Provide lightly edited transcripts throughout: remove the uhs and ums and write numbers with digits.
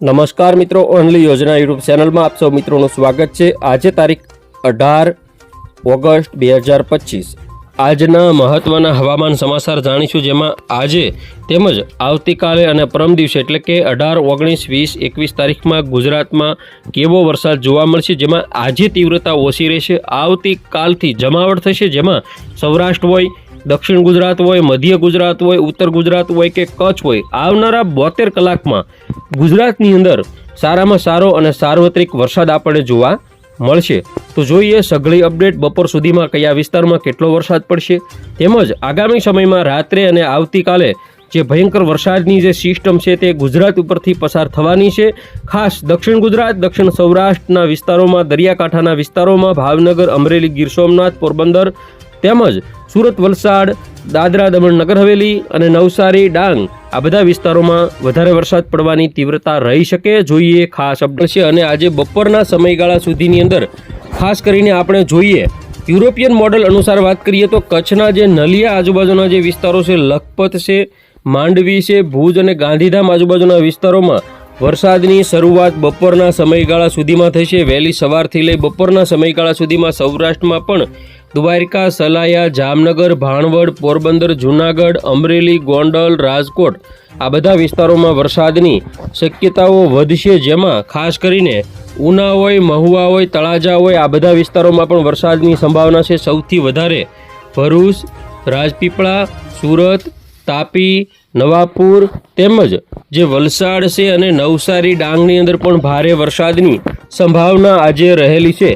નમસ્કાર મિત્રો, ઓનલી યોજના યુટ્યુબ ચેનલમાં આપ સૌ મિત્રોનું સ્વાગત છે। આજે તારીખ 18 ઓગસ્ટ 2025 આજના મહત્વના હવામાન સમાચાર જાણીશું, જેમાં આજે તેમજ આવતીકાલે અને પરમ દિવસે એટલે કે 18, 19, 20, 21 તારીખમાં ગુજરાતમાં કેવો વરસાદ જોવા મળશે, જેમાં આજે તીવ્રતા ઓછી રહેશે, આવતીકાલથી જમાવટ થશે, જેમાં સૌરાષ્ટ્ર હોય, દક્ષિણ ગુજરાત હોય, મધ્ય ગુજરાત હોય, ઉત્તર ગુજરાત હોય કે કચ્છ હોય, આવનારા 72 કલાકમાં ગુજરાતની અંદર સારામાં સારો અને સાર્વત્રિક વરસાદ આપણને જોવા મળશે। તો જોઈએ સઘળી અપડેટ, બપોર સુધીમાં કયા વિસ્તારમાં કેટલો વરસાદ પડશે, તેમજ આગામી સમયમાં રાત્રે અને આવતીકાલે જે ભયંકર વરસાદની જે સિસ્ટમ છે તે ગુજરાત ઉપરથી પસાર થવાની છે। ખાસ દક્ષિણ ગુજરાત, દક્ષિણ સૌરાષ્ટ્રના વિસ્તારોમાં, દરિયાકાંઠાના વિસ્તારોમાં, ભાવનગર, અમરેલી, ગીર સોમનાથ, પોરબંદર તેમજ સુરત, વલસાડ, દાદરા, દમણ, નગર હવેલી અને નવસારી, ડાંગ આ બધા વિસ્તારોમાં વધારે વરસાદ પડવાની તીવ્રતા રહી શકે। જોઈએ ખાસ અપડેટ છે। અને આજે બપોરના સમયગાળા સુધીની અંદર ખાસ કરીને આપણે જોઈએ યુરોપિયન મોડલ અનુસાર વાત કરીએ તો કચ્છના જે નલિયા આજુબાજુના જે વિસ્તારો છે, લખપત છે, માંડવી છે, ભુજ અને ગાંધીધામ આજુબાજુના વિસ્તારોમાં વરસાદની શરૂઆત બપોરના સમયગાળા સુધીમાં થશે। વહેલી સવારથી લઈ બપોરના સમયગાળા સુધીમાં સૌરાષ્ટ્રમાં પણ દ્વારકા, સલાયા, જામનગર, ભાણવડ, પોરબંદર, જૂનાગઢ, અમરેલી, ગોંડલ, રાજકોટ આ બધા વિસ્તારોમાં વરસાદની શક્યતાઓ વધશે, જેમાં ખાસ કરીને ઉના હોય, મહુવા હોય, તળાજા હોય આ બધા વિસ્તારોમાં પણ વરસાદની સંભાવના છે। સૌથી વધારે ભરૂચ, રાજપીપળા, સુરત, તાપી, નવાપુર તેમજ જે વલસાડ છે અને નવસારી, ડાંગની અંદર પણ ભારે વરસાદની સંભાવના આજે રહેલી છે।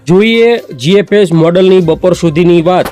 જોઈએ જીએફએસ મોડલની બપોર સુધીની વાત।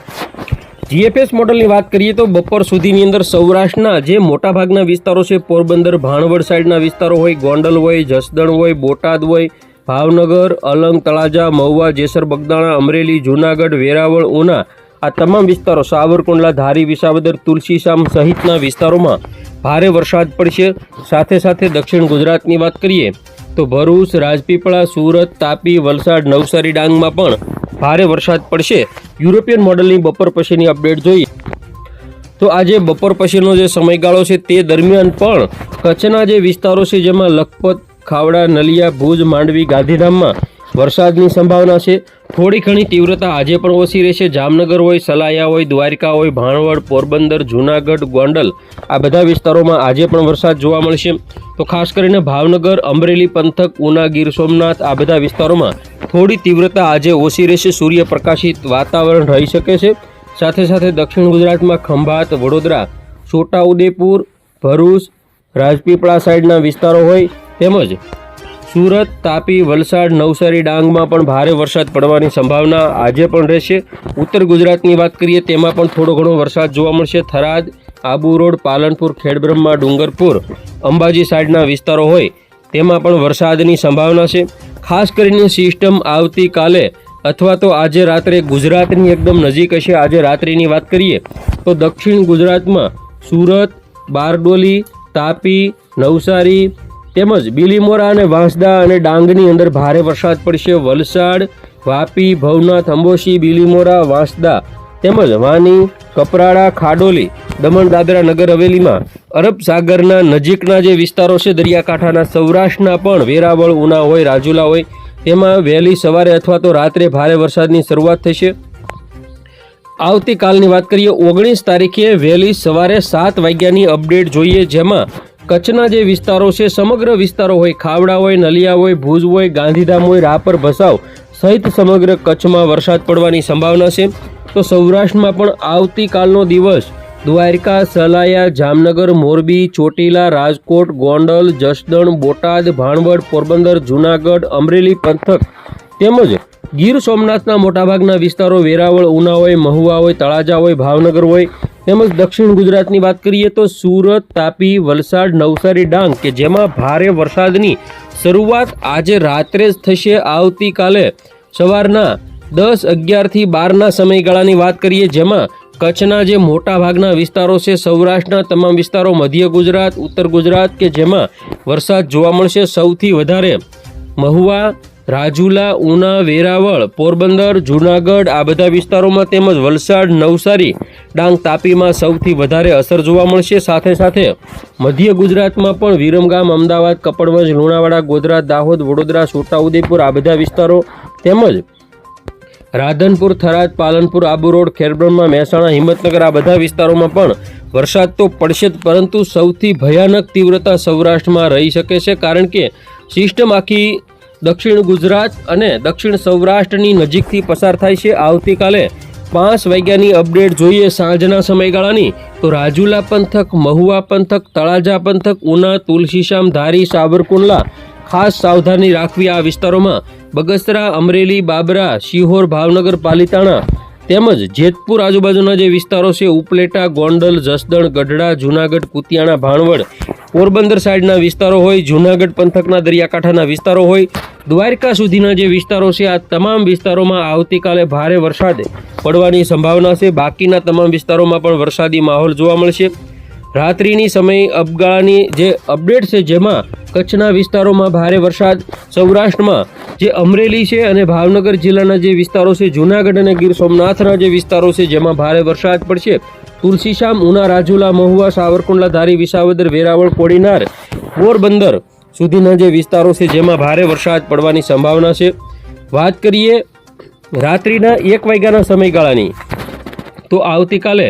જીએફએસ મોડલની વાત કરીએ તો બપોર સુધીની અંદર સૌરાષ્ટ્રના જે મોટાભાગના વિસ્તારો છે, પોરબંદર, ભાણવડ સાઈડના વિસ્તારો હોય, ગોંડલ હોય, જસદણ હોય, બોટાદ હોય, ભાવનગર, અલંગ, તળાજા, મહુવા, જેસર, બગદાણા, અમરેલી, જૂનાગઢ, વેરાવળ, ઉના આ તમામ વિસ્તારો, સાવરકુંડલા, ધારી, વિસાવદર, તુલસીશામ સહિતના વિસ્તારોમાં ભારે વરસાદ પડશે। સાથે સાથે દક્ષિણ ગુજરાતની વાત કરીએ તો ભરૂચ, રાજપીપળા, સુરત, તાપી, વલસાડ, નવસારી, ડાંગમાં પણ ભારે વરસાદ પડશે। યુરોપિયન મોડલની બપોર પછીની અપડેટ જોઈએ તો આજે બપોર પછીનો જે સમયગાળો છે તે દરમિયાન પણ કચ્છના જે વિસ્તારો છે, જેમાં લખપત, ખાવડા, નલિયા, ભુજ, માંડવી, ગાંધીધામમાં વરસાદની સંભાવના છે। થોડી ઘણી તીવ્રતા આજે પણ ઓછી રહેશે। જામનગર હોય, સલાયા હોય, દ્વારકા હોય, ભાણવડ, પોરબંદર, જૂનાગઢ, ગોંડલ આ બધા વિસ્તારોમાં આજે પણ વરસાદ જોવા મળશે। તો ખાસ કરીને ભાવનગર, અમરેલી પંથક, ઉના, ગીર સોમનાથ આ બધા વિસ્તારોમાં થોડી તીવ્રતા આજે ઓછી રહેશે। સૂર્યપ્રકાશિત વાતાવરણ રહી શકે છે। સાથે સાથે દક્ષિણ ગુજરાતમાં ખંભાત, વડોદરા, છોટાઉદેપુર, ભરૂચ, રાજપીપળા સાઈડના વિસ્તારો હોય તેમજ સુરત, તાપી, વલસાડ, નવસારી, ડાંગમાં પણ ભારે વરસાદ પડવાની સંભાવના આજે પણ રહેશે। ઉત્તર ગુજરાતની વાત કરીએ તેમાં પણ થોડો ઘણો વરસાદ જોવા મળશે। થરાદ, આબુ રોડ, પાલનપુર, ખેડબ્રહ્મા, ડુંગરપુર, અંબાજી સાઈડના વિસ્તારો હોય તેમાં પણ વરસાદની સંભાવના છે। ખાસ કરીને સિસ્ટમ આવતીકાલે અથવા તો આજે રાત્રે ગુજરાતની એકદમ નજીક હશે। આજે રાત્રિની વાત કરીએ તો દક્ષિણ ગુજરાતમાં સુરત, બારડોલી, તાપી, નવસારી તેમજ બિલીમોરા અને વાંસદા અને ડાંગની અંદર ભારે વરસાદ પડશે। વલસાડ, વાપી, ભવનાથ, અંબોશી, બિલીમોરા, વાંસદા તેમજ વાની, કપરાડા, ખાડોલી, દમણ, દાદરા, નગર હવેલીમાં અરબ સાગરના નજીકના જે વિસ્તારો છે, દરિયાકાંઠાના સૌરાષ્ટ્રના પણ વેરાવળ, ઉના હોય, રાજુલા હોય તેમાં વહેલી સવારે અથવા તો રાત્રે ભારે વરસાદની શરૂઆત થશે। આવતીકાલની વાત કરીએ 19 તારીખે વહેલી સવારે 7 વાગ્યાની અપડેટ જોઈએ, જેમાં કચ્છના જે વિસ્તારો છે, સમગ્ર વિસ્તારો હોય, ખાવડા હોય, નલિયા હોય, ભુજ હોય, ગાંધીધામ હોય, રાપર, ભચાઉ સહિત સમગ્ર કચ્છમાં વરસાદ પડવાની સંભાવના છે। તો સૌરાષ્ટ્રમાં પણ આવતીકાલનો દિવસ દ્વારકા, સલાયા, જામનગર, મોરબી, ચોટીલા, રાજકોટ, ગોંડલ, જસદણ, બોટાદ, ભાણવડ, પોરબંદર, જૂનાગઢ, અમરેલી પંથક તેમજ ગીર સોમનાથના મોટાભાગના વિસ્તારો, વેરાવળ, ઉના હોય, મહુવા હોય, તળાજા હોય, ભાવનગર હોય તેમજ દક્ષિણ ગુજરાતની વાત કરીએ તો સુરત, તાપી, વલસાડ, નવસારી, ડાંગ કે જેમાં ભારે વરસાદની શરૂઆત આજે રાત્રે જ થશે। આવતીકાલે સવારના 10, 11 થી 12ના સમયગાળાની વાત કરીએ, જેમાં કચ્છના જે મોટા ભાગના વિસ્તારો છે, સૌરાષ્ટ્રના તમામ વિસ્તારો, મધ્ય ગુજરાત, ઉત્તર ગુજરાત કે જેમાં વરસાદ જોવા મળશે। સૌથી વધારે મહુવા, રાજુલા, ઉના, વેરાવળ, પોરબંદર, જૂનાગઢ આ બધા વિસ્તારોમાં તેમજ વલસાડ, નવસારી, ડાંગ તાપીમાં સૌથી વધારે અસર જોવા મળશે. સાથે સાથે મધ્ય ગુજરાતમાં પણ વિરમગામ, અમદાવાદ, કપડવંજ, લુણાવાડા, ગોધરા, દાહોદ, વડોદરા, છોટાઉદેપુર આ બધા વિસ્તારો તેમજ રાધનપુર, થરાદ, પાલનપુર, આબુ રોડ, ખેડબ્રહ્મા, મહેસાણા, હિંમતનગર આ બધા વિસ્તારોમાં પણ વરસાદ તો પડશે જ, પરંતુ સૌથી ભયાનક તીવ્રતા સૌરાષ્ટ્રમાં રહી શકે છે. કારણ કે સિસ્ટમ આખી દક્ષિણ ગુજરાત અને દક્ષિણ સૌરાષ્ટ્રની નજીકથી પસાર થાય છે. આવતીકાલે 5 વાગ્યાની અપડેટ જોઈએ સાંજના સમયગાળાની, તો રાજુલા પંથક, મહુવા પંથક, તળાજા પંથક, ઉના, તુલસીશામ, ધારી, સાવરકુંડલા ખાસ સાવધાની રાખવી. આ વિસ્તારોમાં બગસરા, અમરેલી, બાબરા, શિહોર, ભાવનગર, પાલીતાણા તેમજ જેતપુર આજુબાજુના જે વિસ્તારો છે, ઉપલેટા, ગોંડલ, જસદણ, ગઢડા, જૂનાગઢ, કુતિયાણા, ભાણવડ, પોરબંદર સાઈડના વિસ્તારો હોય, જૂનાગઢ પંથકના દરિયાકાંઠાના વિસ્તારો હોય, દ્વારકા સુધીના જે વિસ્તારો છે, આ તમામ વિસ્તારોમાં આવતીકાલે ભારે વરસાદ પડવાની સંભાવના છે. બાકીના તમામ વિસ્તારોમાં પણ વરસાદી માહોલ જોવા મળશે. રાત્રિની સમય અપગાળાની જે અપડેટ છે, જેમાં કચ્છના વિસ્તારોમાં ભારે વરસાદ, સૌરાષ્ટ્રમાં જે અમરેલી છે અને ભાવનગર જિલ્લાના જે વિસ્તારો છે, જૂનાગઢ અને ગીર સોમનાથના જે વિસ્તારો છે, જેમાં ભારે વરસાદ પડશે. તુલસીશામ, ઉના, રાજુલા, મહુવા, સાવરકુંડલા, ધારી, વિસાવદર, વેરાવળ, કોડીનાર, પોરબંદર સુધીના જે વિસ્તારો છે, જેમાં ભારે વરસાદ પડવાની સંભાવના છે. વાત કરીએ રાત્રિના 1 વાગ્યાના સમયગાળાની, તો આવતીકાલે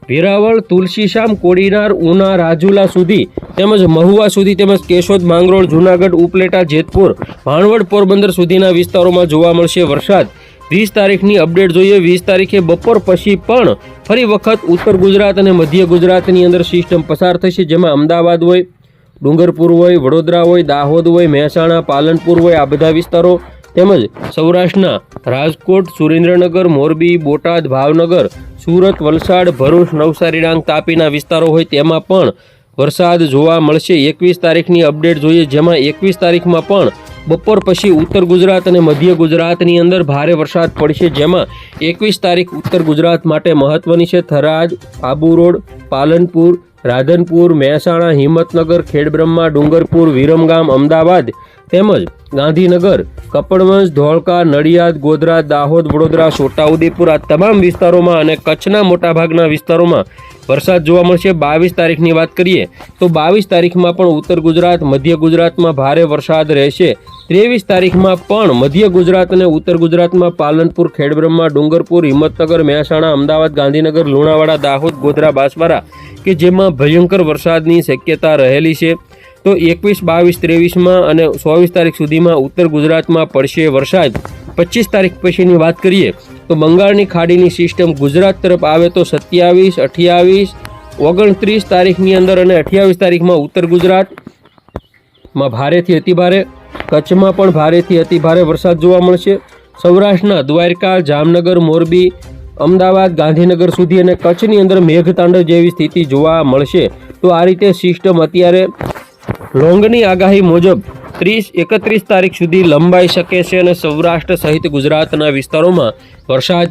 વેરાવળ, તુલસીશામ, કોડીનાર, ઉના, રાજુલા સુધી તેમજ મહુવા સુધી તેમજ કેશોદ, માંગરોળ, જૂનાગઢ, ઉપલેટા, જેતપુર, ભાણવડ, પોરબંદર સુધીના વિસ્તારોમાં જોવા મળશે વરસાદ. 20 તારીખની અપડેટ જોઈએ. 20 તારીખે બપોર પછી પણ ફરી વખત ઉત્તર ગુજરાત અને મધ્ય ગુજરાતની અંદર સિસ્ટમ પસાર થશે, જેમાં અમદાવાદ હોય, ડુંગરપુર હોય, વડોદરા હોય, દાહોદ હોય, મહેસાણા, પાલનપુર હોય આ બધા વિસ્તારો તેમજ સૌરાષ્ટ્રના રાજકોટ, સુરેન્દ્રનગર, મોરબી, બોટાદ, ભાવનગર, સુરત, વલસાડ, ભરૂચ, નવસારી, ડાંગ, તાપીના વિસ્તારો હોય તેમાં પણ વરસાદ જોવા મળશે. 21 તારીખની અપડેટ જોઈએ, જેમાં 21 તારીખમાં પણ બપોર પછી ઉત્તર ગુજરાત અને મધ્ય ગુજરાતની અંદર ભારે વરસાદ પડશે, જેમાં 21 તારીખ ઉત્તર ગુજરાત માટે મહત્વની છે. થરાદ, આબુ રોડ, પાલનપુર, રાધનપુર, મહેસાણા, હિંમતનગર, ખેડબ્રહ્મા, ડુંગરપુર, વિરમગામ, અમદાવાદ તેમજ ગાંધીનગર, કપડવંજ, ધોળકા, નડિયાદ, ગોધરા, દાહોદ, વડોદરા, છોટાઉદેપુર આ તમામ વિસ્તારોમાં અને કચ્છના મોટાભાગના વિસ્તારોમાં વરસાદ જોવા મળશે. 22 તારીખની વાત કરીએ તો 22 તારીખમાં પણ ઉત્તર ગુજરાત, મધ્ય ગુજરાતમાં ભારે વરસાદ રહેશે. 23 તારીખમાં પણ મધ્ય ગુજરાત અને ઉત્તર ગુજરાતમાં પાલનપુર, ખેડબ્રહ્મા, ડુંગરપુર, હિંમતનગર, મહેસાણા, અમદાવાદ, ગાંધીનગર, લુણાવાડા, દાહોદ, ગોધરા, બાંસવાડા કે જેમાં ભયંકર વરસાદની શક્યતા રહેલી છે. તો 21, 22, 23માં અને 24 તારીખ સુધીમાં ઉત્તર ગુજરાતમાં પડશે વરસાદ. 25 તારીખ પછીની વાત કરીએ તો બંગાળની ખાડીની સિસ્ટમ ગુજરાત તરફ આવે તો 27, 28, 29 તારીખની અંદર અને 28 તારીખમાં ઉત્તર ગુજરાતમાં ભારેથી અતિભારે, કચ્છમાં પણ ભારેથી અતિભારે વરસાદ જોવા મળશે. સૌરાષ્ટ્રના દ્વારકા, જામનગર, મોરબી, અમદાવાદ, ગાંધીનગર સુધી અને કચ્છની અંદર મેઘતાંડવ જેવી સ્થિતિ જોવા મળશે. તો આ રીતે સિસ્ટમ અત્યારે લોંગની આગાહી મુજબ 30-31 તારીખ સુધી લંબાઈ શકે છે અને સૌરાષ્ટ્ર સહિત ગુજરાતના વિસ્તારોમાં વરસાદ